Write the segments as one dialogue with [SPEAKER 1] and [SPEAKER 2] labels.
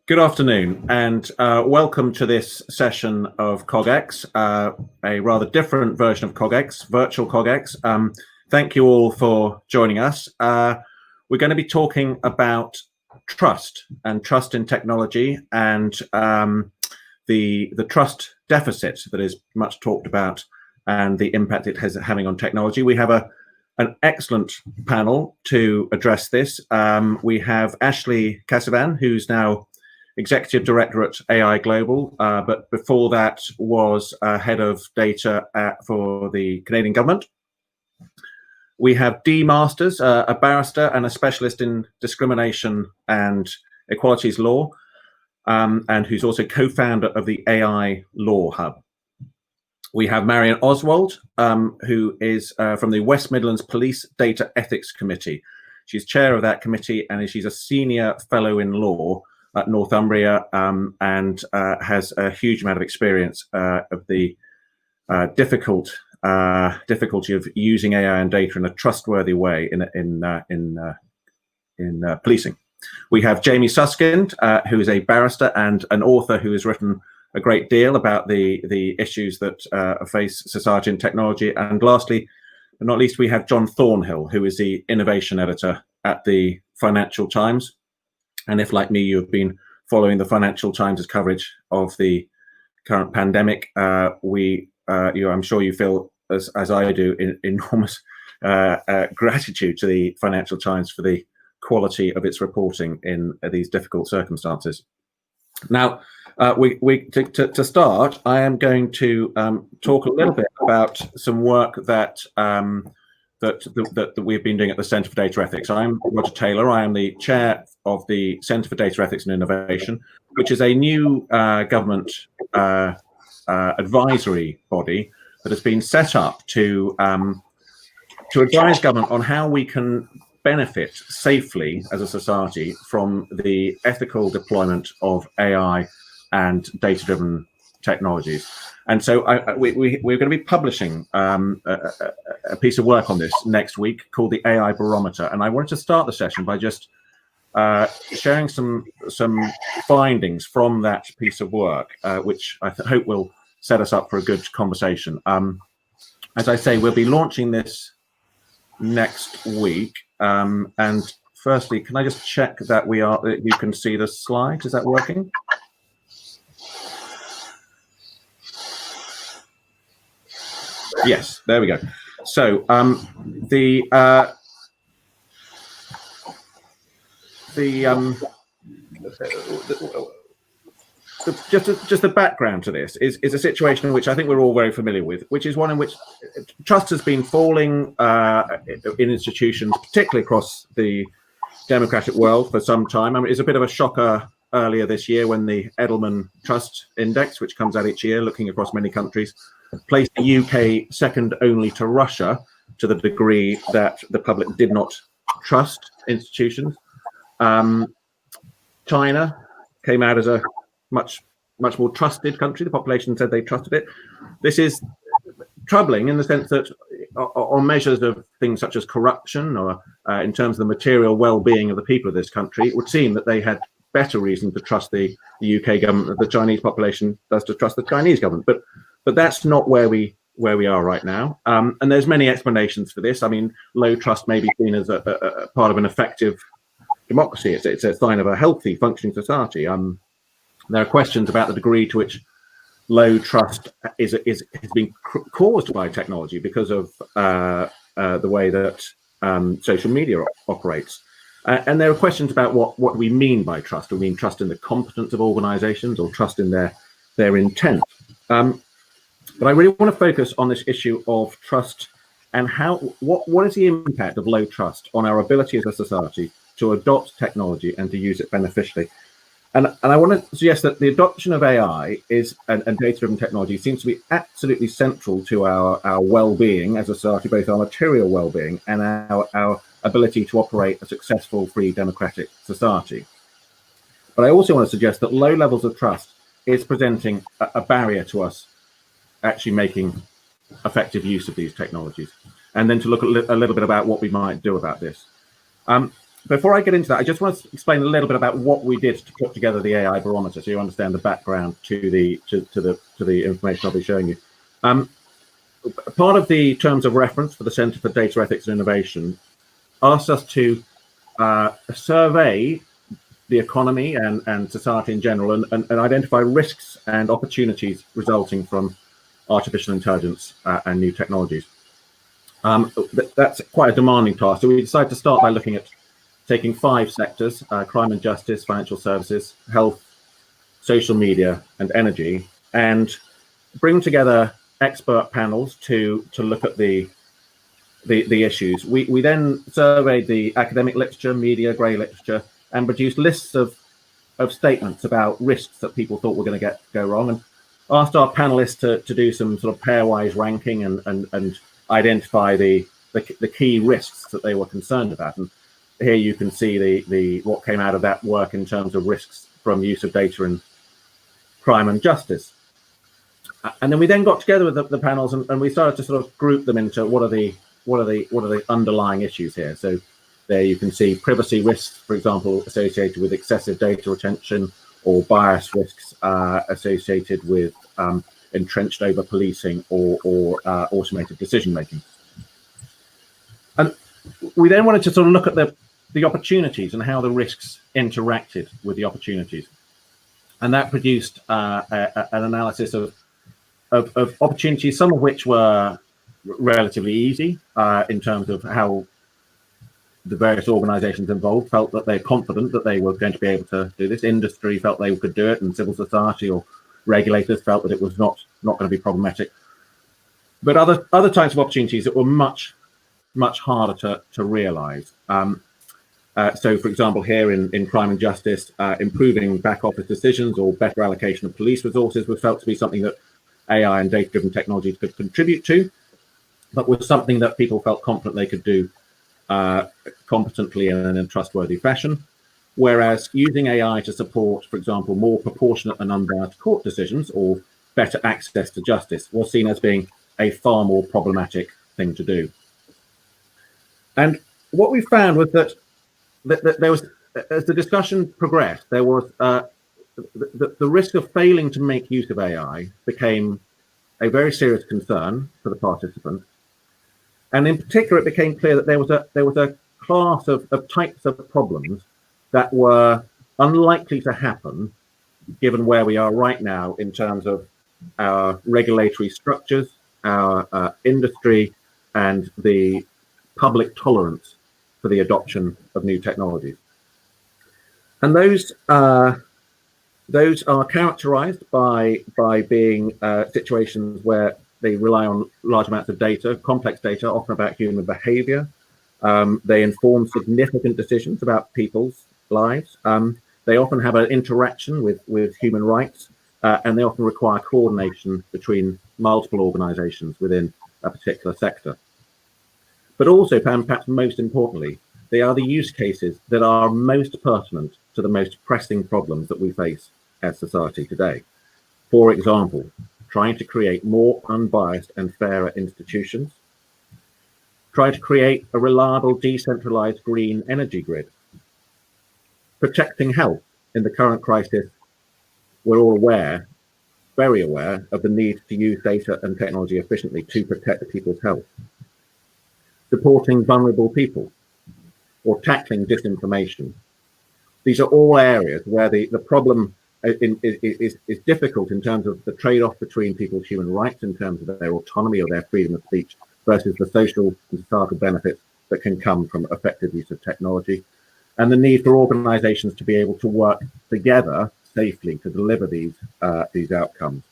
[SPEAKER 1] Good afternoon, and welcome to this session of CogX, a rather different version of CogX, virtual CogX. Thank you all for joining us. We're going to be talking about trust and trust in technology and the trust deficit that is much talked about and the impact it has having on technology. We have an excellent panel to address this. We have Ashley Casovan, who's now Executive Director at AI Global, but before that was Head of Data for the Canadian Government. We have Dee Masters, a barrister and a specialist in discrimination and equalities law, and who's also co-founder of the AI Law Hub. We have Marion Oswald, who is from the West Midlands Police Data Ethics Committee. She's chair of that committee and she's a senior fellow in law at Northumbria, and has a huge amount of experience of the difficulty of using AI and data in a trustworthy way in policing. We have Jamie Susskind, who is a barrister and an author who has written a great deal about the issues that face society and technology. And lastly, but not least, we have John Thornhill, who is the innovation editor at the Financial Times. And if, like me, you have been following the Financial Times' coverage of the current pandemic, I'm sure you feel, as I do, enormous gratitude to the Financial Times for the quality of its reporting in these difficult circumstances. Now, to start, I am going to talk a little bit about some work that that we've been doing at the Centre for Data Ethics. I'm Roger Taylor. I am the chair of the Centre for Data Ethics and Innovation, which is a new government advisory body that has been set up to advise government on how we can benefit safely as a society from the ethical deployment of AI and data-driven technologies. And so we're going to be publishing a piece of work on this next week called the AI Barometer. And I wanted to start the session by just sharing some findings from that piece of work, which I hope will set us up for a good conversation. As I say, we'll be launching this next week. And firstly, can I just check that you can see the slide? Is that working? Yes, there we go. So just the background to this is a situation in which I think we're all very familiar with, which is one in which trust has been falling in institutions, particularly across the democratic world for some time. I mean, it's a bit of a shocker earlier this year when the Edelman Trust Index, which comes out each year looking across many countries, placed the UK second only to Russia to the degree that the public did not trust institutions. China came out as a much more trusted country. The population said they trusted it. This is troubling in the sense that on measures of things such as corruption or in terms of the material well-being of the people of this country, it would seem that they had better reason to trust the UK government than the Chinese population does to trust the Chinese government. But that's not where we are right now. And there's many explanations for this. I mean, low trust may be seen as a part of an effective democracy. It's a sign of a healthy, functioning society. There are questions about the degree to which low trust has been caused by technology because of the way that social media operates. And there are questions about what we mean by trust. Do we mean trust in the competence of organizations or trust in their intent? But I really want to focus on this issue of trust and what is the impact of low trust on our ability as a society to adopt technology and to use it beneficially. And I want to suggest that the adoption of AI and data-driven technology seems to be absolutely central to our well-being as a society, both our material well-being and our ability to operate a successful, free, democratic society. But I also want to suggest that low levels of trust is presenting a barrier to us actually making effective use of these technologies, and then to look a little bit about what we might do about this. before I get into that, I just want to explain a little bit about what we did to put together the AI barometer, so you understand the background to the information I'll be showing you. Part of the terms of reference for the Centre for Data Ethics and Innovation asked us to survey the economy and society in general and identify risks and opportunities resulting from artificial intelligence and new technologies. That's quite a demanding task. So we decided to start by looking at taking 5 sectors: crime and justice, financial services, health, social media, and energy, and bring together expert panels to look at the issues. We then surveyed the academic literature, media, grey literature, and produced lists of statements about risks that people thought were going to go wrong, and asked our panelists to do some sort of pairwise ranking and identify the key risks that they were concerned about. And here you can see the what came out of that work in terms of risks from use of data in crime and justice. And then we got together with the panels and we started to sort of group them into what are the underlying issues here. So there you can see privacy risks, for example, associated with excessive data retention, or bias risks associated with entrenched over policing or automated decision making. And we then wanted to sort of look at the opportunities and how the risks interacted with the opportunities. And that produced an analysis of opportunities, some of which were relatively easy in terms of how the various organizations involved felt that they're confident that they were going to be able to do this. Industry felt they could do it, and civil society or regulators felt that it was not going to be problematic. But other types of opportunities that were much harder to realize. So, for example, here in crime and justice, improving back office decisions or better allocation of police resources was felt to be something that AI and data-driven technologies could contribute to, but was something that people felt confident they could do competently and in a trustworthy fashion. Whereas using AI to support, for example, more proportionate and unbiased court decisions or better access to justice was seen as being a far more problematic thing to do. And what we found was that there was, as the discussion progressed, there was the risk of failing to make use of AI became a very serious concern for the participants. And in particular, it became clear that there was a class of types of problems that were unlikely to happen given where we are right now in terms of our regulatory structures, our industry, and the public tolerance for the adoption of new technologies. And those are characterized by being situations where they rely on large amounts of data, complex data, often about human behavior. They inform significant decisions about people's lives. They often have an interaction with human rights, and they often require coordination between multiple organizations within a particular sector. But also, perhaps most importantly, they are the use cases that are most pertinent to the most pressing problems that we face as society today. For example, trying to create more unbiased and fairer institutions, trying to create a reliable, decentralized green energy grid, protecting health in the current crisis. We're all aware, very aware, of the need to use data and technology efficiently to protect people's health, supporting vulnerable people, or tackling disinformation. These are all areas where the problem is difficult in terms of the trade-off between people's human rights in terms of their autonomy or their freedom of speech versus the social and societal benefits that can come from effective use of technology, and the need for organizations to be able to work together safely to deliver these outcomes.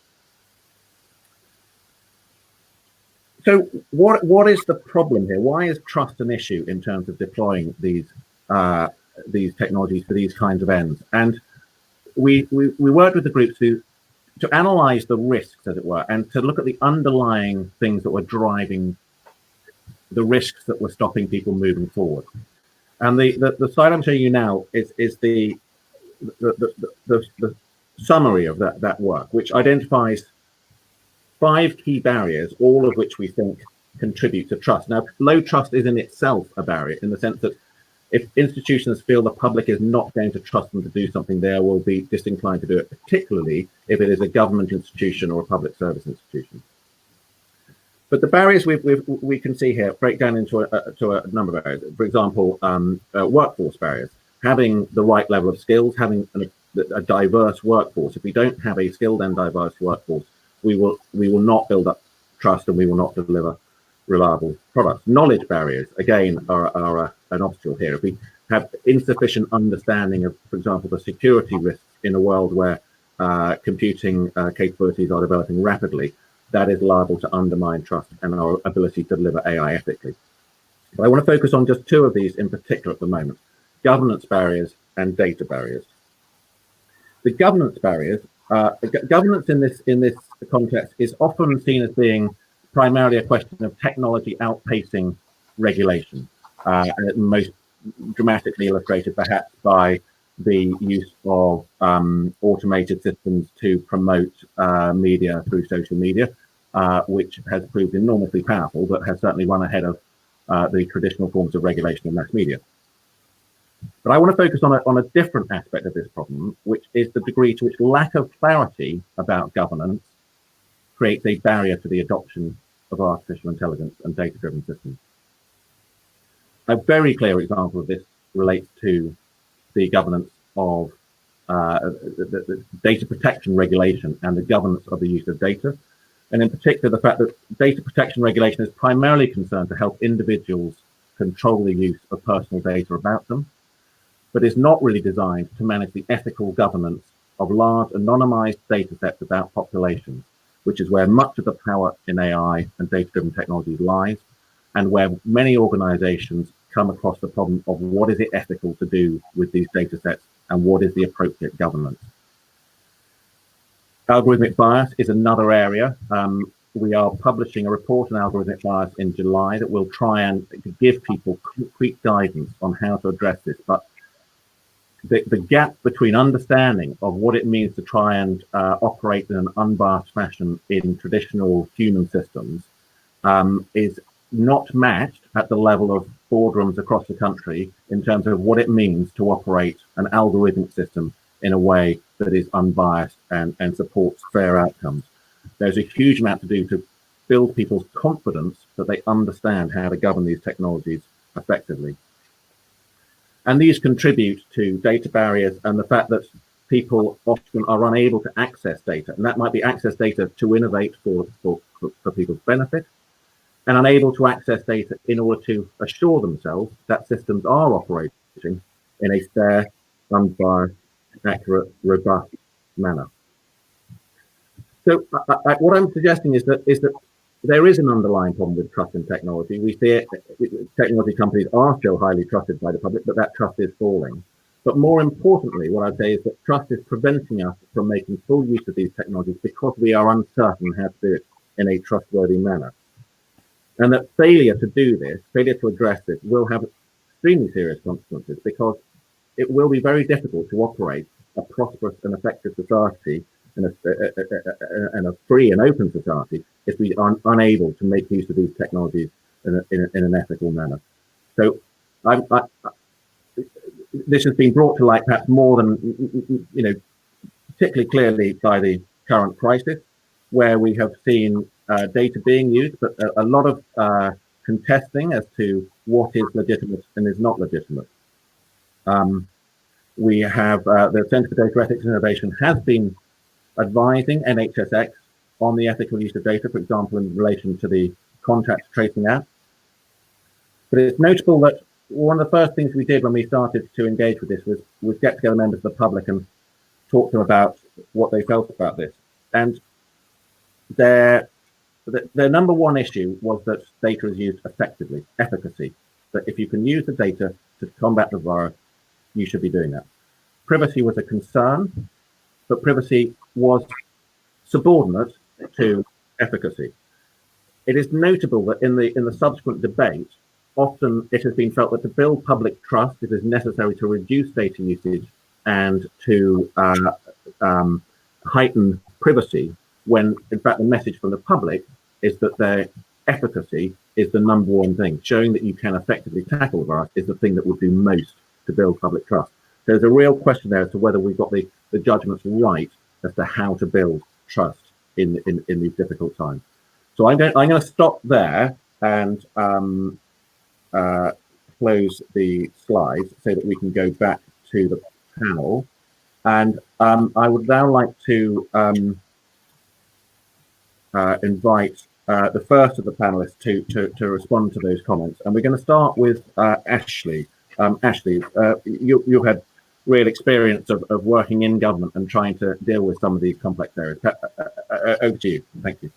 [SPEAKER 1] So what is the problem here? Why is trust an issue in terms of deploying these technologies for these kinds of ends? And we worked with the groups to analyze the risks, as it were, and to look at the underlying things that were driving the risks that were stopping people moving forward. And the slide I'm showing you now is the summary of that work, which identifies 5 key barriers, all of which we think contribute to trust. Now, low trust is in itself a barrier in the sense that If institutions feel the public is not going to trust them to do something, they will be disinclined to do it, particularly if it is a government institution or a public service institution. But the barriers we can see here break down into a number of areas. For example, workforce barriers. Having the right level of skills, having a diverse workforce. If we don't have a skilled and diverse workforce, we will not build up trust, and we will not deliver reliable products. Knowledge barriers, again, are an obstacle here. If we have insufficient understanding of, for example, the security risks in a world where computing capabilities are developing rapidly, that is liable to undermine trust and our ability to deliver AI ethically. But I want to focus on just two of these in particular at the moment: governance barriers and data barriers. The governance barriers, governance in this context is often seen as being primarily a question of technology outpacing regulation, and most dramatically illustrated perhaps by the use of automated systems to promote media through social media, which has proved enormously powerful, but has certainly run ahead of the traditional forms of regulation in mass media. But I want to focus on a different aspect of this problem, which is the degree to which lack of clarity about governance creates a barrier to the adoption of artificial intelligence and data-driven systems. A very clear example of this relates to the governance of the data protection regulation and the governance of the use of data. And in particular, the fact that data protection regulation is primarily concerned to help individuals control the use of personal data about them, but is not really designed to manage the ethical governance of large anonymized data sets about populations, which is where much of the power in AI and data-driven technologies lies, and where many organizations come across the problem of what is it ethical to do with these data sets and what is the appropriate governance. Algorithmic bias is another area. We are publishing a report on algorithmic bias in July that will try and give people concrete guidance on how to address this. But the gap between understanding of what it means to try and operate in an unbiased fashion in traditional human systems is not matched at the level of boardrooms across the country in terms of what it means to operate an algorithmic system in a way that is unbiased and supports fair outcomes. There's a huge amount to do to build people's confidence that they understand how to govern these technologies effectively. And these contribute to data barriers and the fact that people often are unable to access data. And that might be access data to innovate for people's benefit, and unable to access data in order to assure themselves that systems are operating in a fair, unbiased, accurate, robust manner. So what I'm suggesting is that there is an underlying problem with trust in technology. We see it, technology companies are still highly trusted by the public, but that trust is falling. But more importantly, what I'd say is that trust is preventing us from making full use of these technologies because we are uncertain how to do it in a trustworthy manner. And that failure to do this, failure to address this, will have extremely serious consequences, because it will be very difficult to operate a prosperous and effective society and a free and open society if we are unable to make use of these technologies in an ethical manner. So this has been brought to light perhaps more than, particularly clearly by the current crisis, where we have seen data being used, but a lot of contesting as to what is legitimate and is not legitimate. We have the Centre for Data Ethics and Innovation has been advising NHSX on the ethical use of data, for example, in relation to the contact tracing app. But it's notable that one of the first things we did when we started to engage with this was get together members of the public and talk to them about what they felt about this. And their number one issue was that data is used effectively, efficacy. That if you can use the data to combat the virus, you should be doing that. Privacy was a concern, but privacy was subordinate to efficacy. It is notable that in the subsequent debate, often it has been felt that to build public trust, it is necessary to reduce data usage and to heighten privacy, when in fact the message from the public is that their efficacy is the number one thing. Showing that you can effectively tackle the virus is the thing that will do most to build public trust. There's a real question there as to whether we've got the judgments right as to how to build trust in these difficult times. So I'm going to stop there and close the slides so that we can go back to the panel. And I would now like to invite the first of the panelists to respond to those comments. And we're going to start with Ashley. Ashley, you've had real experience of working in government and trying to deal with some of these complex areas. Over to you. Thank you.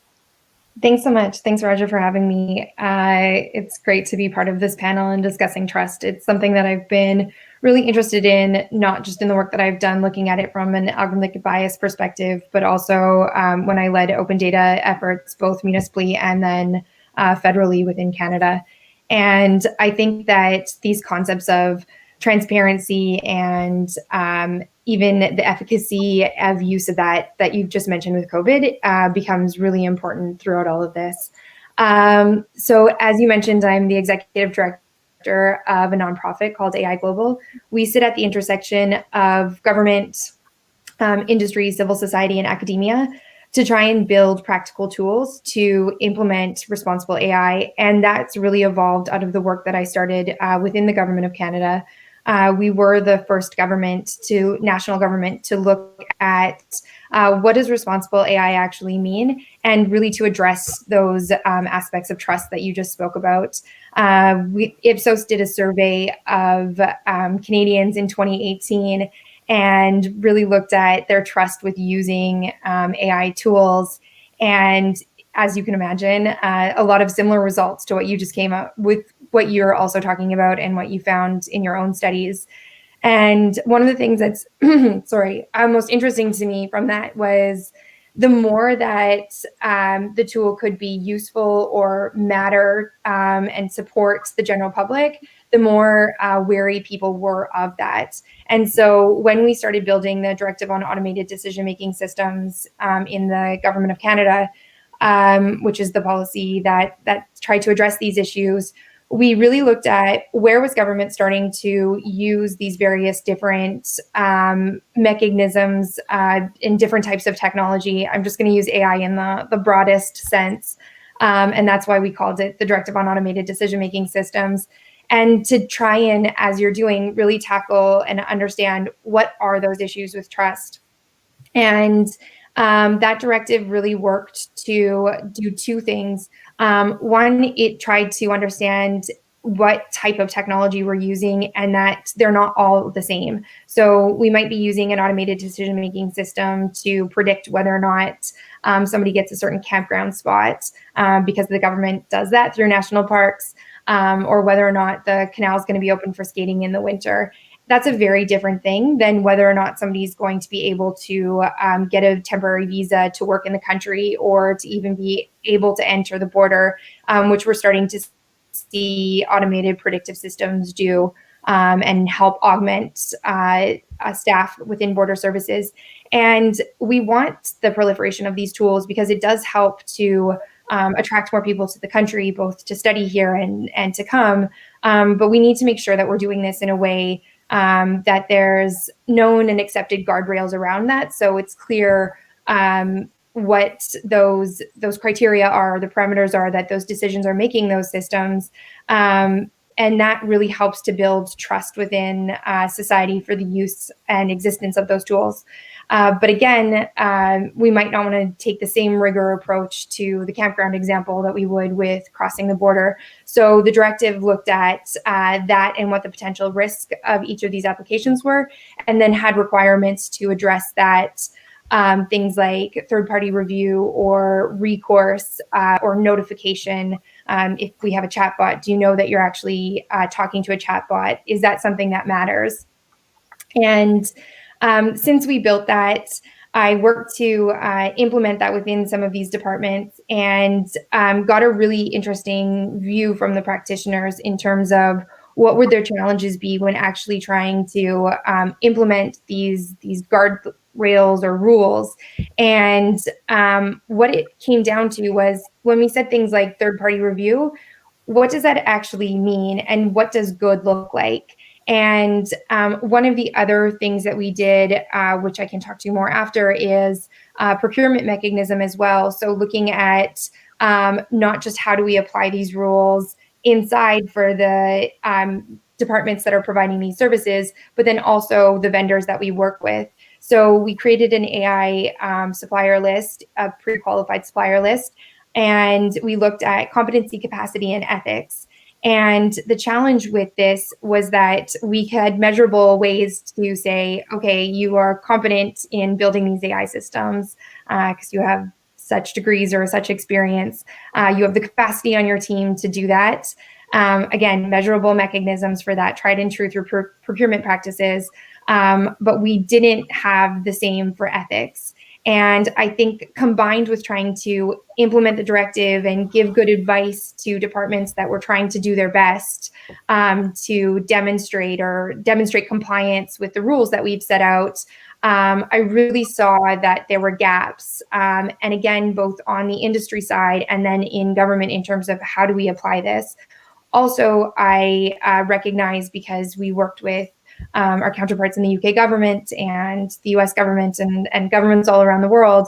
[SPEAKER 2] Thanks so much. Thanks, Roger, for having me. It's great to be part of this panel and discussing trust. It's something that I've been really interested in, not just in the work that I've done looking at it from an algorithmic bias perspective, but also when I led open data efforts, both municipally and then federally within Canada. And I think that these concepts of transparency and even the efficacy of use of that you've just mentioned with COVID becomes really important throughout all of this. So as you mentioned, I'm the executive director of a nonprofit called AI Global. We sit at the intersection of government, industry, civil society, and academia to try and build practical tools to implement responsible AI. And that's really evolved out of the work that I started within the Government of Canada. We were the first national government to look at what does responsible AI actually mean, and really to address those aspects of trust that you just spoke about. Ipsos did a survey of Canadians in 2018 and really looked at their trust with using AI tools. And as you can imagine, a lot of similar results to what you just came up with, what you're also talking about and what you found in your own studies. And one of the things that's, most interesting to me from that was the more that the tool could be useful or matter and support the general public, the more wary people were of that. And so when we started building the Directive on Automated Decision-Making Systems in the Government of Canada, which is the policy that tried to address these issues, we really looked at where was government starting to use these various different mechanisms in different types of technology. I'm just going to use AI in the broadest sense. And that's why we called it the Directive on Automated Decision-Making Systems. And to try and, as you're doing, really tackle and understand what are those issues with trust. And that directive really worked to do two things. One, it tried to understand what type of technology we're using and that they're not all the same. So we might be using an automated decision-making system to predict whether or not somebody gets a certain campground spot because the government does that through national parks, or whether or not the canal is going to be open for skating in the winter. That's a very different thing than whether or not somebody's going to be able to get a temporary visa to work in the country or to even be able to enter the border, which we're starting to see automated predictive systems do and help augment staff within border services. And we want the proliferation of these tools because it does help to attract more people to the country, both to study here and to come. But we need to make sure that we're doing this in a way that there's known and accepted guardrails around that. So it's clear what those criteria are, the parameters are that those decisions are making those systems. And that really helps to build trust within society for the use and existence of those tools. But again, we might not want to take the same rigor approach to the campground example that we would with crossing the border. So the directive looked at that and what the potential risk of each of these applications were, and then had requirements to address that. Things like third-party review or recourse or notification. If we have a chatbot, do you know that you're actually talking to a chatbot? Is that something that matters? And since we built that, I worked to implement that within some of these departments and got a really interesting view from the practitioners in terms of what would their challenges be when actually trying to implement these guardrails or rules. And what it came down to was when we said things like third-party review, what does that actually mean, and what does good look like? And one of the other things that we did, which I can talk to more after, is procurement mechanism as well. So looking at not just how do we apply these rules inside for the departments that are providing these services, but then also the vendors that we work with. So we created an AI supplier list, a pre-qualified supplier list, and we looked at competency, capacity, and ethics. And the challenge with this was that we had measurable ways to say, okay, you are competent in building these AI systems because you have such degrees or such experience. You have the capacity on your team to do that. Again, measurable mechanisms for that, tried and true through procurement practices. But we didn't have the same for ethics. And I think combined with trying to implement the directive and give good advice to departments that were trying to do their best to demonstrate compliance with the rules that we've set out, I really saw that there were gaps. And again, both on the industry side and then in government in terms of how do we apply this. Also, I recognize, because we worked with our counterparts in the UK government and the US government and governments all around the world,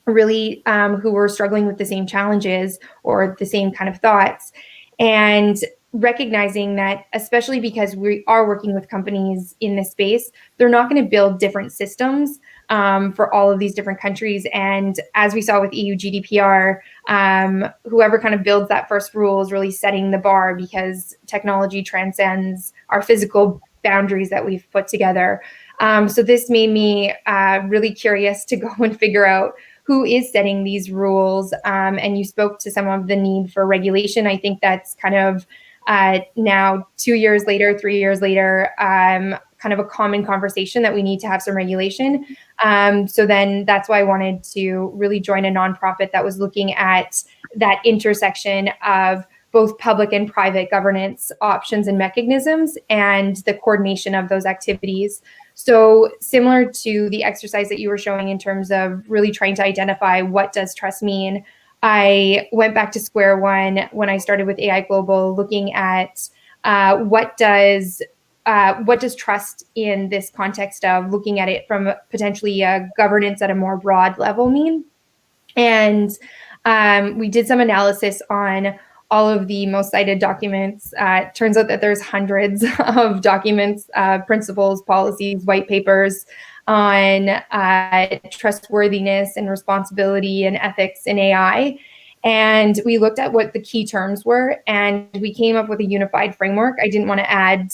[SPEAKER 2] really who were struggling with the same challenges or the same kind of thoughts. And recognizing that, especially because we are working with companies in this space, they're not going to build different systems for all of these different countries. And as we saw with EU GDPR, whoever kind of builds that first rule is really setting the bar, because technology transcends our physical boundaries that we've put together. So this made me really curious to go and figure out who is setting these rules. And you spoke to some of the need for regulation. I think that's kind of now 2 years later, 3 years later, kind of a common conversation that we need to have some regulation. So then that's why I wanted to really join a nonprofit that was looking at that intersection of both public and private governance options and mechanisms and the coordination of those activities. So similar to the exercise that you were showing in terms of really trying to identify what does trust mean, I went back to square one when I started with AI Global, looking at what does trust in this context of looking at it from potentially a governance at a more broad level mean. And we did some analysis on all of the most cited documents. It turns out that there's hundreds of documents, principles, policies, white papers on trustworthiness and responsibility and ethics in AI. And we looked at what the key terms were, and we came up with a unified framework. I didn't want to add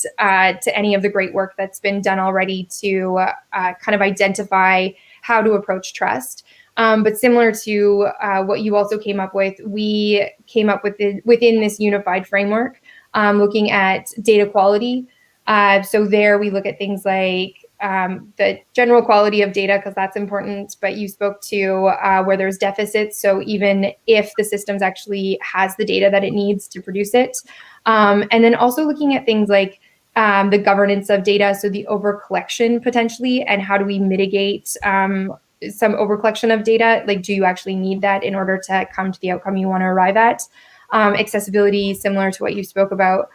[SPEAKER 2] to any of the great work that's been done already to kind of identify how to approach trust. But similar to what you also came up with, we came up with within this unified framework, looking at data quality. So there we look at things like the general quality of data, because that's important, but you spoke to where there's deficits. So even if the systems actually has the data that it needs to produce it. And then also looking at things like the governance of data, so the over-collection potentially, and how do we mitigate some over-collection of data? Like, do you actually need that in order to come to the outcome you want to arrive at? Accessibility, similar to what you spoke about.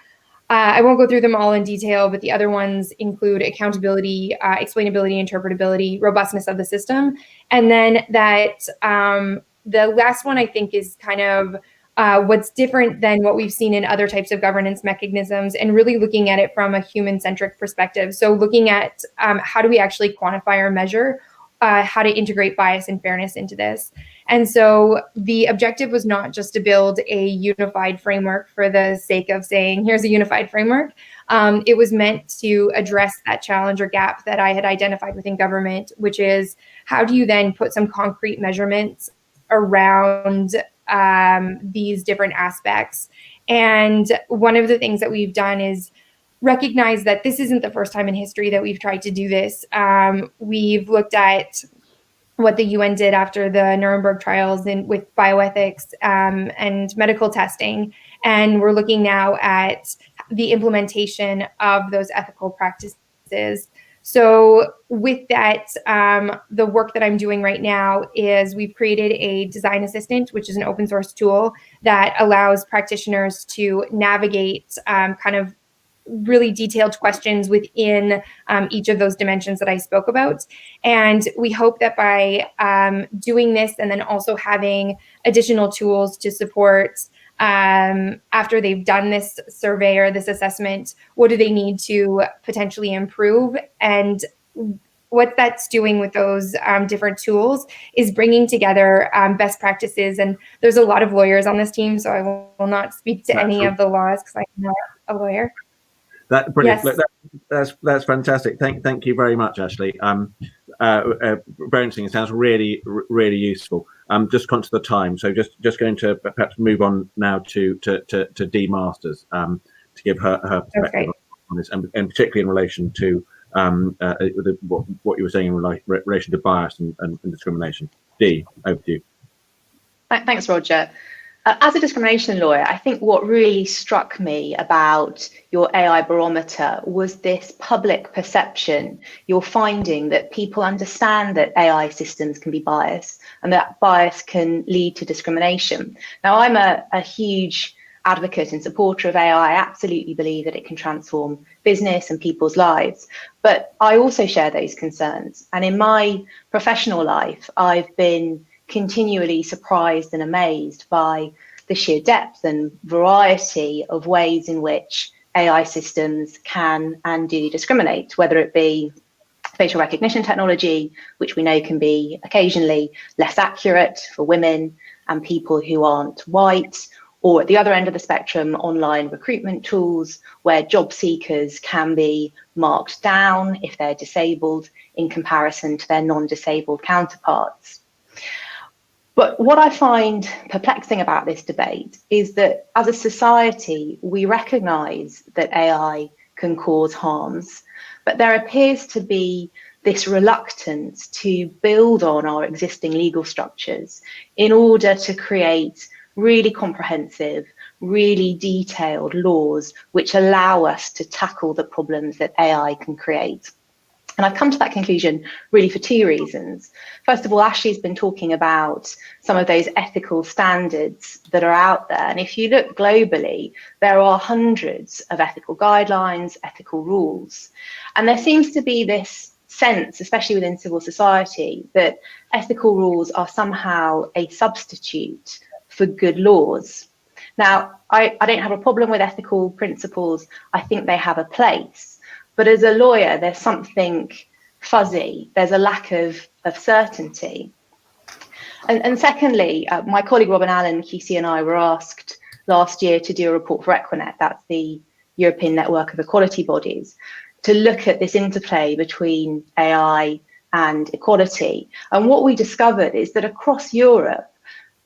[SPEAKER 2] I won't go through them all in detail, but the other ones include accountability, explainability, interpretability, robustness of the system. And then that the last one I think is kind of what's different than what we've seen in other types of governance mechanisms, and really looking at it from a human-centric perspective. So looking at how do we actually quantify or measure how to integrate bias and fairness into this. And so the objective was not just to build a unified framework for the sake of saying, here's a unified framework. It was meant to address that challenge or gap that I had identified within government, which is how do you then put some concrete measurements around these different aspects. And one of the things that we've done is recognize that this isn't the first time in history that we've tried to do this. We've looked at what the UN did after the Nuremberg trials with bioethics and medical testing. And we're looking now at the implementation of those ethical practices. So with that, the work that I'm doing right now is we've created a design assistant, which is an open source tool that allows practitioners to navigate kind of really detailed questions within each of those dimensions that I spoke about. And we hope that by doing this and then also having additional tools to support after they've done this survey or this assessment, what do they need to potentially improve? And what that's doing with those different tools is bringing together best practices. And there's a lot of lawyers on this team, so I will not speak to any of the laws because I'm not a lawyer.
[SPEAKER 1] That brilliant.
[SPEAKER 2] Yes.
[SPEAKER 1] Look, that's fantastic. Thank you very much, Ashley. Very interesting. It sounds really useful. Just conscious of the time, so just going to perhaps move on now to Dee Masters to give her perspective on this, and particularly in relation to what you were saying in relation to bias and discrimination. Dee, over to you.
[SPEAKER 3] Thanks, Roger. As a discrimination lawyer, I think what really struck me about your AI barometer was this public perception. You're finding that people understand that AI systems can be biased and that bias can lead to discrimination. Now, I'm a huge advocate and supporter of AI. I absolutely believe that it can transform business and people's lives. But I also share those concerns. And in my professional life, I've been continually surprised and amazed by the sheer depth and variety of ways in which AI systems can and do discriminate, whether it be facial recognition technology, which we know can be occasionally less accurate for women and people who aren't white, or at the other end of the spectrum, online recruitment tools where job seekers can be marked down if they're disabled in comparison to their non-disabled counterparts. But what I find perplexing about this debate is that as a society, we recognise that AI can cause harms, but there appears to be this reluctance to build on our existing legal structures in order to create really comprehensive, really detailed laws which allow us to tackle the problems that AI can create. And I've come to that conclusion really for two reasons. First of all, Ashley's been talking about some of those ethical standards that are out there. And if you look globally, there are hundreds of ethical guidelines, ethical rules. And there seems to be this sense, especially within civil society, that ethical rules are somehow a substitute for good laws. Now, I don't have a problem with ethical principles. I think they have a place. But as a lawyer, there's something fuzzy. There's a lack of certainty. And secondly, my colleague Robin Allen, QC, and I were asked last year to do a report for Equinet, that's the European network of equality bodies, to look at this interplay between AI and equality. And what we discovered is that across Europe,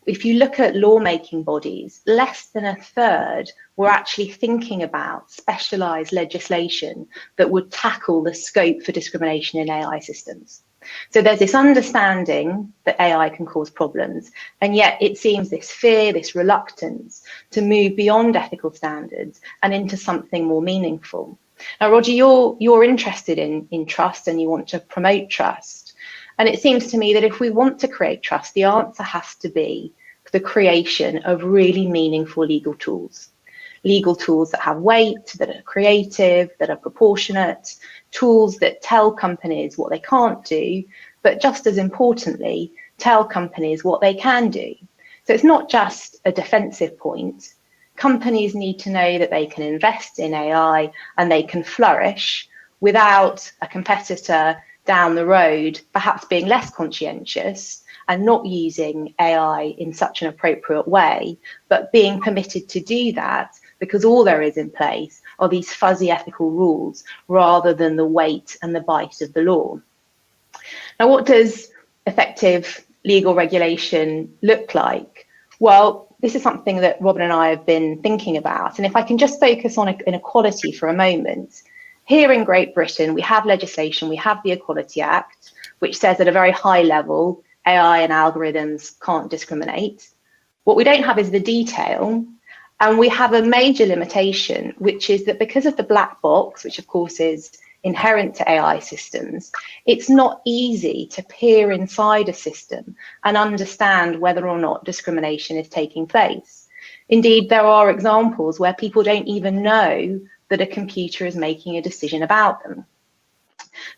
[SPEAKER 3] if you look at lawmaking bodies, less than a third were actually thinking about specialised legislation that would tackle the scope for discrimination in AI systems. So there's this understanding that AI can cause problems, and yet it seems this fear, this reluctance to move beyond ethical standards and into something more meaningful. Now, Roger, you're interested in trust and you want to promote trust. And it seems to me that if we want to create trust, the answer has to be the creation of really meaningful legal tools that have weight, that are creative, that are proportionate, tools that tell companies what they can't do, but just as importantly, tell companies what they can do. So it's not just a defensive point. Companies need to know that they can invest in AI and they can flourish without a competitor down the road perhaps being less conscientious and not using AI in such an appropriate way, but being permitted to do that because all there is in place are these fuzzy ethical rules rather than the weight and the bite of the law. Now, what does effective legal regulation look like? Well, this is something that Robin and I have been thinking about. And if I can just focus on inequality for a moment, here in Great Britain, we have legislation, we have the Equality Act, which says at a very high level, AI and algorithms can't discriminate. What we don't have is the detail, and we have a major limitation, which is that because of the black box, which of course is inherent to AI systems, it's not easy to peer inside a system and understand whether or not discrimination is taking place. Indeed, there are examples where people don't even know that a computer is making a decision about them.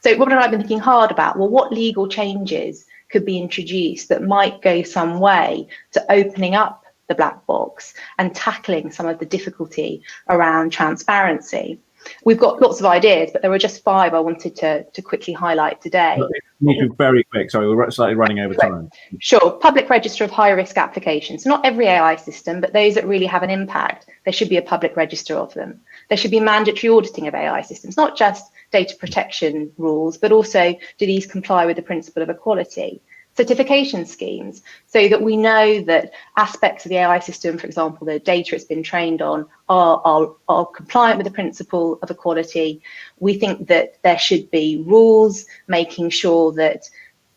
[SPEAKER 3] So Robin and I have been thinking hard about, well, what legal changes could be introduced that might go some way to opening up the black box and tackling some of the difficulty around transparency. We've got lots of ideas, but there were just 5 I wanted to quickly highlight today.
[SPEAKER 1] Need to be very quick. Sorry, we're slightly running over time.
[SPEAKER 3] Sure. Public register of high-risk applications. Not every AI system, but those that really have an impact. There should be a public register of them. There should be mandatory auditing of AI systems, not just data protection rules, but also do these comply with the principle of equality. Certification schemes, so that we know that aspects of the AI system, for example, the data it's been trained on, are compliant with the principle of equality. We think that there should be rules making sure that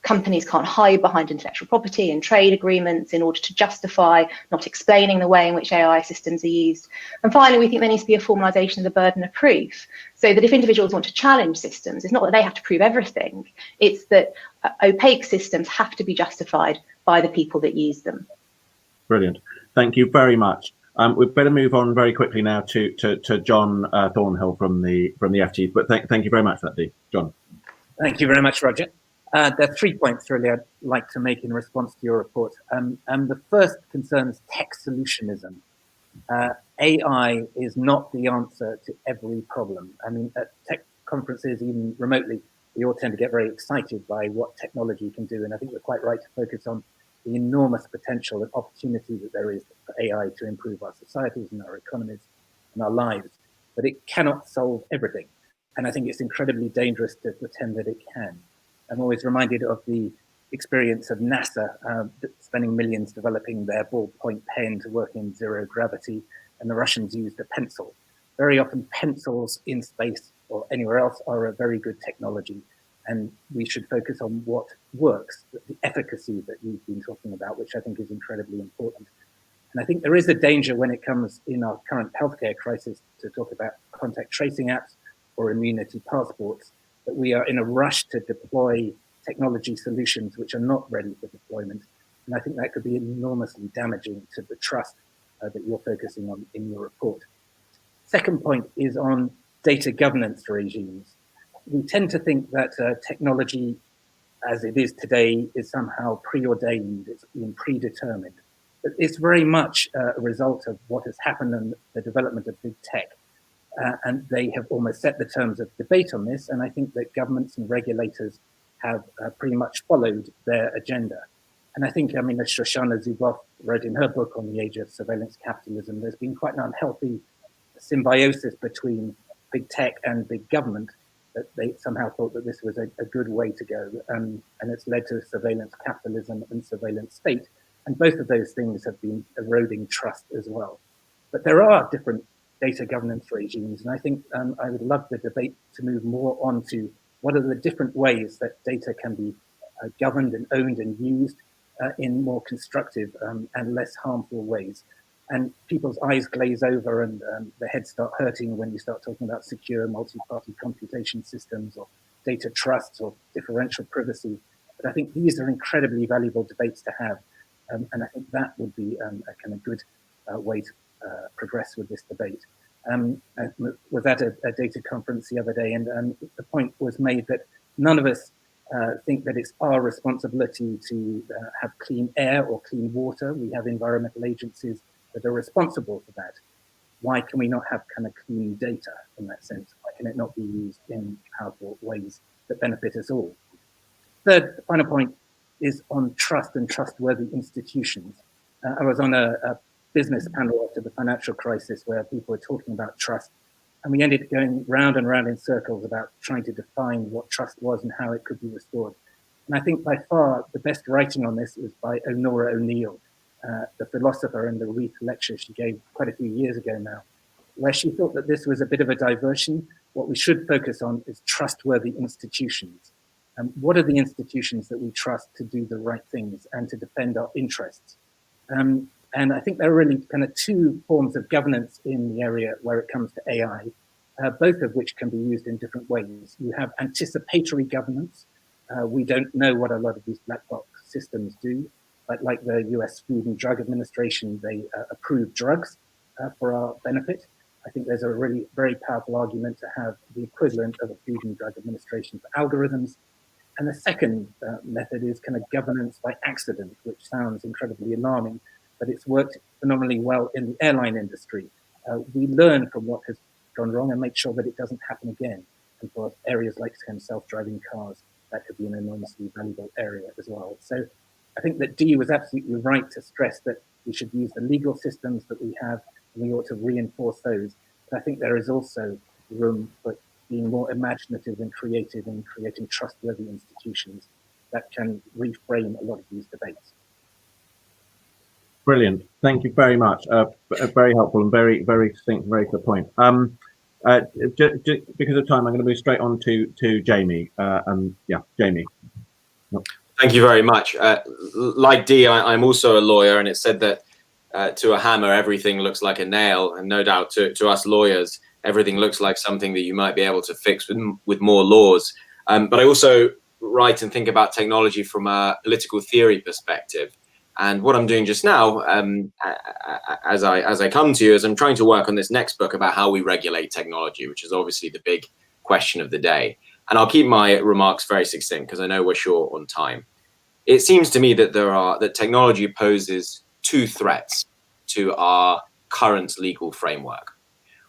[SPEAKER 3] companies can't hide behind intellectual property and trade agreements in order to justify not explaining the way in which AI systems are used. And finally, we think there needs to be a formalisation of the burden of proof, so that if individuals want to challenge systems, it's not that they have to prove everything, it's that opaque systems have to be justified by the people that use them.
[SPEAKER 1] Brilliant. Thank you very much. We'd better move on very quickly now to John Thornhill from the FT. But thank you very much for that, Dee. John.
[SPEAKER 4] Thank you very much, Roger. There are 3 points really I'd like to make in response to your report. And the first concerns tech solutionism. AI is not the answer to every problem. I mean, at tech conferences, even remotely, we all tend to get very excited by what technology can do. And I think we're quite right to focus on the enormous potential and opportunity that there is for AI to improve our societies and our economies and our lives. But it cannot solve everything. And I think it's incredibly dangerous to pretend that it can. I'm always reminded of the experience of NASA spending millions developing their ballpoint pen to work in zero gravity, and the Russians used a pencil. Very often pencils in space or anywhere else are a very good technology, and we should focus on what works, the efficacy that we've been talking about, which I think is incredibly important. And I think there is a danger when it comes in our current healthcare crisis to talk about contact tracing apps or immunity passports, that we are in a rush to deploy technology solutions which are not ready for deployment. And I think that could be enormously damaging to the trust that you're focusing on in your report. Second point is on data governance regimes. We tend to think that technology as it is today is somehow preordained, it's been predetermined. But it's very much a result of what has happened in the development of big tech. And they have almost set the terms of debate on this. And I think that governments and regulators have pretty much followed their agenda. And I think, I mean, as Shoshana Zuboff wrote in her book on the age of surveillance capitalism, there's been quite an unhealthy symbiosis between big tech and big government, that they somehow thought that this was a good way to go. And it's led to surveillance capitalism and surveillance state. And both of those things have been eroding trust as well. But there are different data governance regimes. And I think I would love the debate to move more on to what are the different ways that data can be governed and owned and used in more constructive and less harmful ways. And people's eyes glaze over and their heads start hurting when you start talking about secure multi-party computation systems or data trusts or differential privacy. But I think these are incredibly valuable debates to have. And I think that would be a kind of good way to progress with this debate. I was at a data conference the other day, and the point was made that none of us think that it's our responsibility to have clean air or clean water. We have environmental agencies that are responsible for that. Why can we not have kind of clean data in that sense? Why can it not be used in powerful ways that benefit us all? Third, final point is on trust and trustworthy institutions. I was on a business panel after the financial crisis where people were talking about trust, and we ended up going round and round in circles about trying to define what trust was and how it could be restored. And I think by far the best writing on this was by Honora O'Neill, the philosopher, in the Reith lecture she gave quite a few years ago now, where she thought that this was a bit of a diversion. What we should focus on is trustworthy institutions. What are the institutions that we trust to do the right things and to defend our interests? And I think there are really kind of two forms of governance in the area where it comes to AI. both of which can be used in different ways. You have anticipatory governance. We don't know what a lot of these black box systems do, but like the US Food and Drug Administration, they approve drugs for our benefit. I think there's a really very powerful argument to have the equivalent of a Food and Drug Administration for algorithms. And the second method is kind of governance by accident, which sounds incredibly alarming, but it's worked phenomenally well in the airline industry. We learn from what has gone wrong and make sure that it doesn't happen again. And for areas like self-driving cars, that could be an enormously valuable area as well. So I think that Dee was absolutely right to stress that we should use the legal systems that we have, and we ought to reinforce those. But I think there is also room for being more imaginative and creative in creating trustworthy institutions that can reframe a lot of these debates.
[SPEAKER 1] Brilliant. Thank you very much. Very helpful and very succinct, very to the point. Because of time, I'm going to move straight on to Jamie. Yeah, Jamie.
[SPEAKER 5] Thank you very much. Like Dee, I'm also a lawyer, and it's said that to a hammer, everything looks like a nail, and no doubt to us lawyers, everything looks like something that you might be able to fix with more laws. But I also write and think about technology from a political theory perspective. And what I'm doing just now, as I come to you, is I'm trying to work on this next book about how we regulate technology, which is obviously the big question of the day. And I'll keep my remarks very succinct because I know we're short on time. It seems to me that that technology poses two threats to our current legal framework.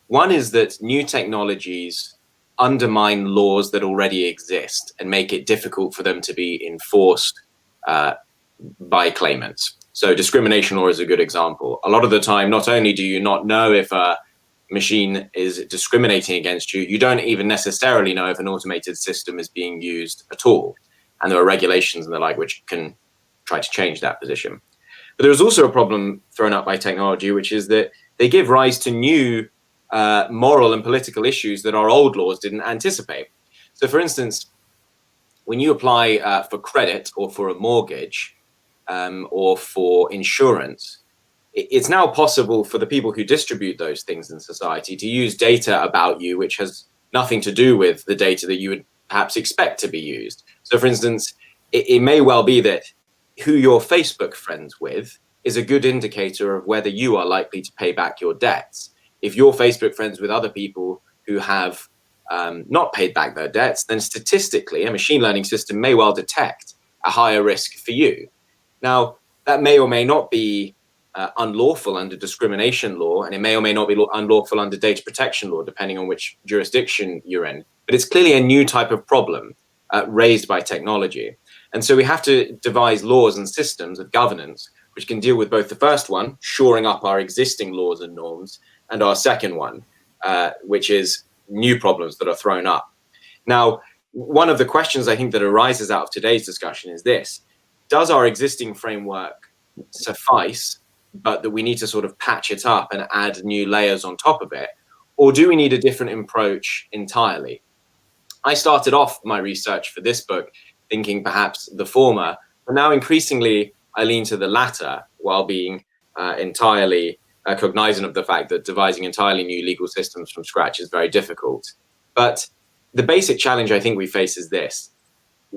[SPEAKER 5] One is that new technologies undermine laws that already exist and make it difficult for them to be enforced by claimants. So discrimination law is a good example. A lot of the time, not only do you not know if a machine is discriminating against you, you don't even necessarily know if an automated system is being used at all. And there are regulations and the like which can try to change that position. But there's also a problem thrown up by technology, which is that they give rise to new moral and political issues that our old laws didn't anticipate. So for instance, when you apply for credit or for a mortgage, or for insurance, it's now possible for the people who distribute those things in society to use data about you which has nothing to do with the data that you would perhaps expect to be used. So for instance, it may well be that who you're Facebook friends with is a good indicator of whether you are likely to pay back your debts. If you're Facebook friends with other people who have not paid back their debts, then statistically a machine learning system may well detect a higher risk for you. Now, that may or may not be unlawful under discrimination law, and it may or may not be unlawful under data protection law, depending on which jurisdiction you're in. But it's clearly a new type of problem raised by technology. And so we have to devise laws and systems of governance which can deal with both the first one, shoring up our existing laws and norms, and our second one, which is new problems that are thrown up. Now, one of the questions I think that arises out of today's discussion is this: does our existing framework suffice, but that we need to sort of patch it up and add new layers on top of it? Or do we need a different approach entirely? I started off my research for this book thinking perhaps the former, but now increasingly I lean to the latter, while being entirely cognizant of the fact that devising entirely new legal systems from scratch is very difficult. But the basic challenge I think we face is this: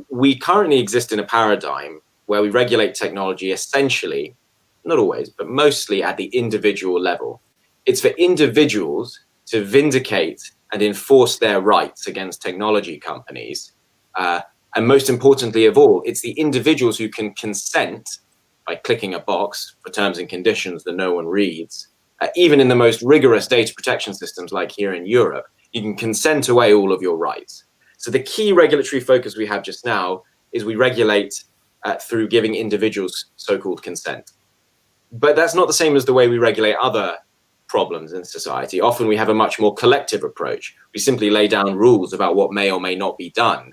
[SPEAKER 5] we currently exist in a paradigm where we regulate technology essentially, not always, but mostly at the individual level. It's for individuals to vindicate and enforce their rights against technology companies. And most importantly of all, it's the individuals who can consent by clicking a box for terms and conditions that no one reads. Even in the most rigorous data protection systems like here in Europe, you can consent away all of your rights. So the key regulatory focus we have just now is we regulate through giving individuals so-called consent. But that's not the same as the way we regulate other problems in society. Often we have a much more collective approach. We simply lay down rules about what may or may not be done,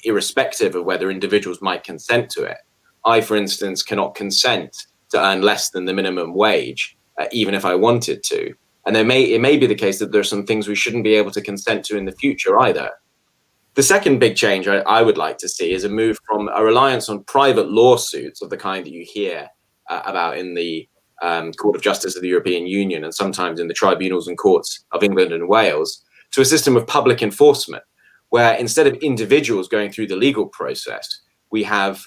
[SPEAKER 5] irrespective of whether individuals might consent to it. I, for instance, cannot consent to earn less than the minimum wage, even if I wanted to. And it may be the case that there are some things we shouldn't be able to consent to in the future either. The second big change I would like to see is a move from a reliance on private lawsuits of the kind that you hear about in the Court of Justice of the European Union and sometimes in the tribunals and courts of England and Wales, to a system of public enforcement, where instead of individuals going through the legal process, we have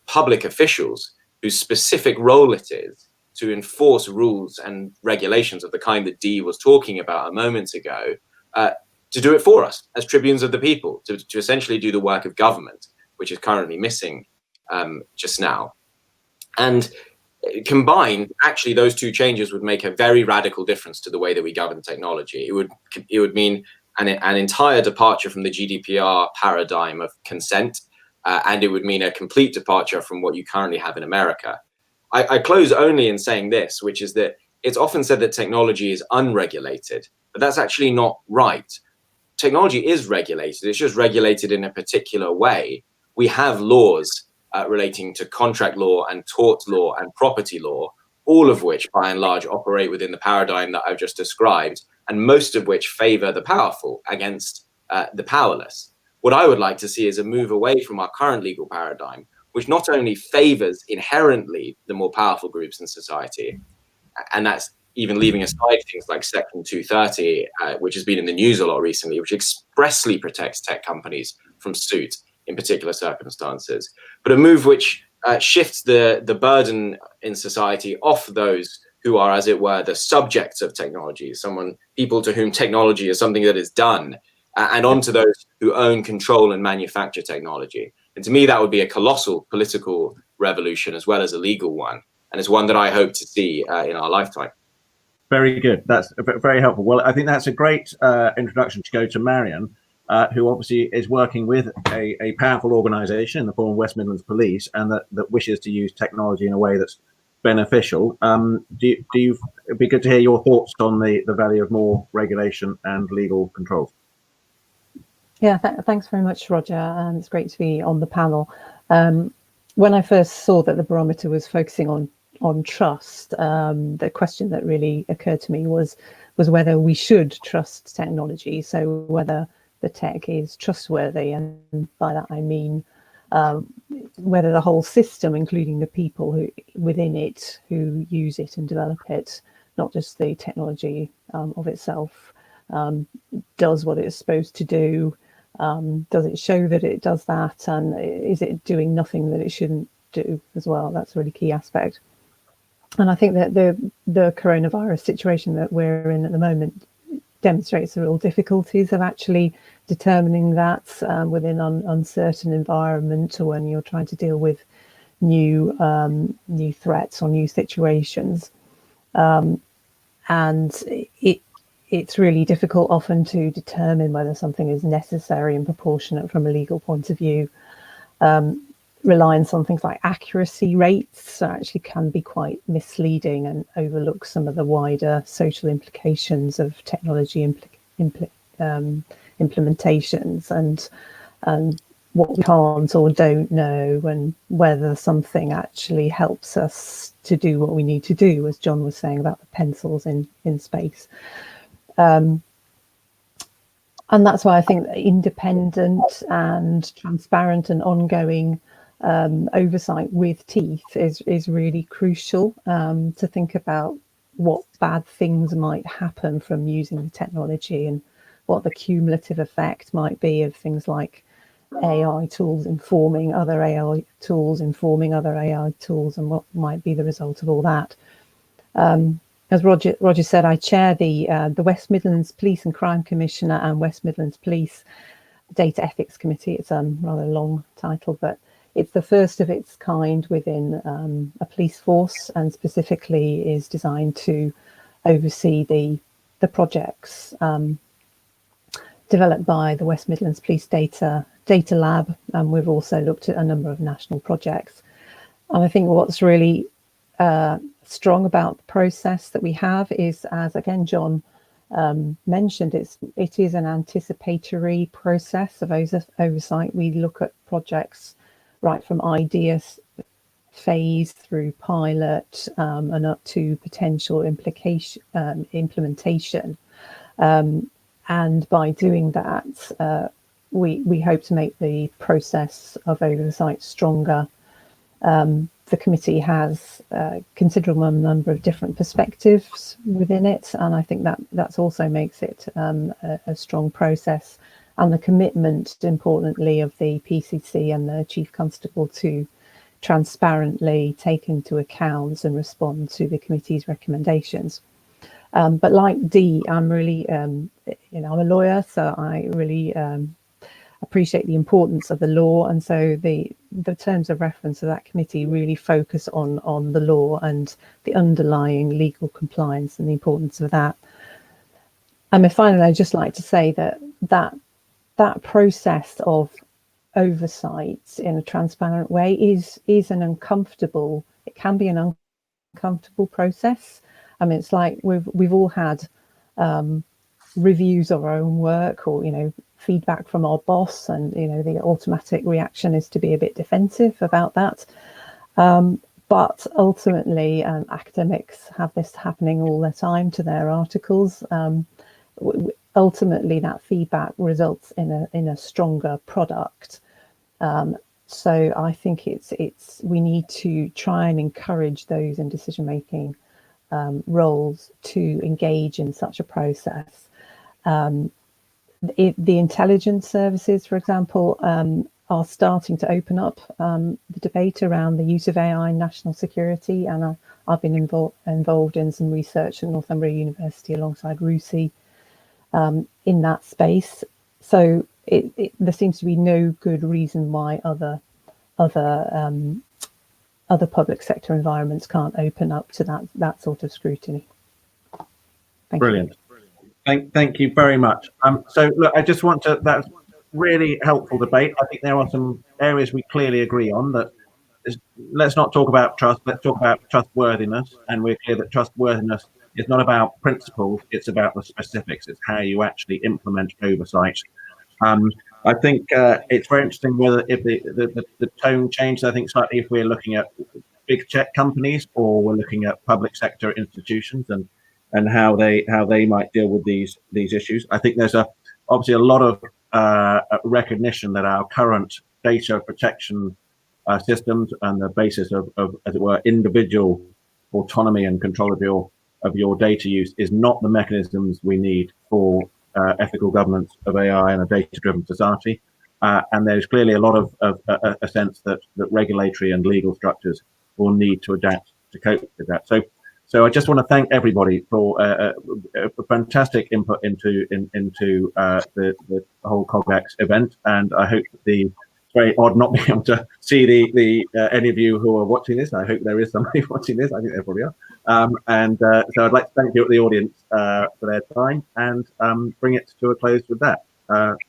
[SPEAKER 5] public officials whose specific role it is to enforce rules and regulations of the kind that Dee was talking about a moment ago, to do it for us as tribunes of the people, to essentially do the work of government, which is currently missing just now. And combined, actually, those two changes would make a very radical difference to the way that we govern technology. It would mean an entire departure from the GDPR paradigm of consent, and it would mean a complete departure from what you currently have in America. I close only in saying this, which is that it's often said that technology is unregulated, but that's actually not right. Technology is regulated. It's just regulated in a particular way. We have laws relating to contract law and tort law and property law, all of which, by and large, operate within the paradigm that I've just described, and most of which favor the powerful against the powerless. What I would like to see is a move away from our current legal paradigm, which not only favors inherently the more powerful groups in society, and that's even leaving aside things like Section 230, which has been in the news a lot recently, which expressly protects tech companies from suit in particular circumstances, but a move which shifts the burden in society off those who are, as it were, the subjects of technology, people to whom technology is something that is done, and onto those who own, control, and manufacture technology. And to me, that would be a colossal political revolution as well as a legal one, and it's one that I hope to see in our lifetime.
[SPEAKER 1] Very good. That's very helpful. Well, I think that's a great introduction to go to Marion, who obviously is working with a powerful organisation in the form of West Midlands Police, and that wishes to use technology in a way that's beneficial. It'd be good to hear your thoughts on the value of more regulation and legal controls.
[SPEAKER 6] Yeah, thanks very much, Roger. It's great to be on the panel. When I first saw that the barometer was focusing on trust, the question that really occurred to me was whether we should trust technology. So whether the tech is trustworthy, and by that I mean whether the whole system, including the people who within it who use it and develop it, not just the technology of itself, does what it's supposed to do. Does it show that it does that, and is it doing nothing that it shouldn't do as well? That's a really key aspect. And I think that the coronavirus situation that we're in at the moment demonstrates the real difficulties of actually determining that within an uncertain environment, or when you're trying to deal with new threats or new situations. And it's really difficult often to determine whether something is necessary and proportionate from a legal point of view. Reliance on things like accuracy rates actually can be quite misleading and overlook some of the wider social implications of technology implementations, and what we can't or don't know, and whether something actually helps us to do what we need to do, as John was saying about the pencils in space. And that's why I think that independent and transparent and ongoing oversight with teeth is really crucial, to think about what bad things might happen from using the technology, and what the cumulative effect might be of things like AI tools informing other AI tools, and what might be the result of all that. As Roger said, I chair the West Midlands Police and Crime Commissioner and West Midlands Police Data Ethics Committee. It's a rather long title, but it's the first of its kind within a police force, and specifically is designed to oversee the projects developed by the West Midlands Police Data Lab, and we've also looked at a number of national projects. And I think what's really strong about the process that we have is, as again John mentioned, it is an anticipatory process of oversight. We look at projects right from idea phase through pilot and up to potential implementation. And by doing that, we hope to make the process of oversight stronger, the committee has a considerable number of different perspectives within it, and I think that also makes it a strong process, and the commitment, importantly, of the PCC and the Chief Constable to transparently take into account and respond to the committee's recommendations. But like Dee, I'm really, I'm a lawyer, so I really appreciate the importance of the law, and so the terms of reference of that committee really focus on the law and the underlying legal compliance and the importance of that. And finally, I'd just like to say that process of oversight in a transparent way is an uncomfortable. It can be an uncomfortable process. I mean, it's like we've all had reviews of our own work, or feedback from our boss, and the automatic reaction is to be a bit defensive about that. But ultimately, academics have this happening all the time to their articles. Ultimately, that feedback results in a stronger product. So I think we need to try and encourage those in decision making roles to engage in such a process. The intelligence services, for example, are starting to open up the debate around the use of AI in national security, and I've been involved in some research at Northumbria University alongside RUSI in that space. So there seems to be no good reason why other public sector environments can't open up to that sort of scrutiny.
[SPEAKER 1] Brilliant. Thank you very much. So look, I just want to, that's really helpful debate. I think there are some areas we clearly agree on. That let's not talk about trust, let's talk about trustworthiness. And we're clear that trustworthiness is not about principles, it's about the specifics. It's how you actually implement oversight. I think it's very interesting whether if the tone changes, I think slightly if we're looking at big tech companies or we're looking at public sector institutions and how they might deal with these issues. I think there's obviously a lot of recognition that our current data protection systems and the basis of as it were individual autonomy and control of your data use is not the mechanisms we need for ethical governance of AI in a data-driven society. And there's clearly a lot of a sense that regulatory and legal structures will need to adapt to cope with that. So I just want to thank everybody for a fantastic input into the whole CogX event, and I hope that it's very odd not being able to see the any of you who are watching this. I hope there is somebody watching this. I think there probably are. So I'd like to thank you, the audience, for their time, and bring it to a close with that.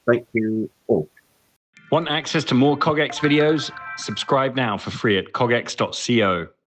[SPEAKER 1] Thank you all.
[SPEAKER 7] Want access to more CogX videos? Subscribe now for free at cogx.co.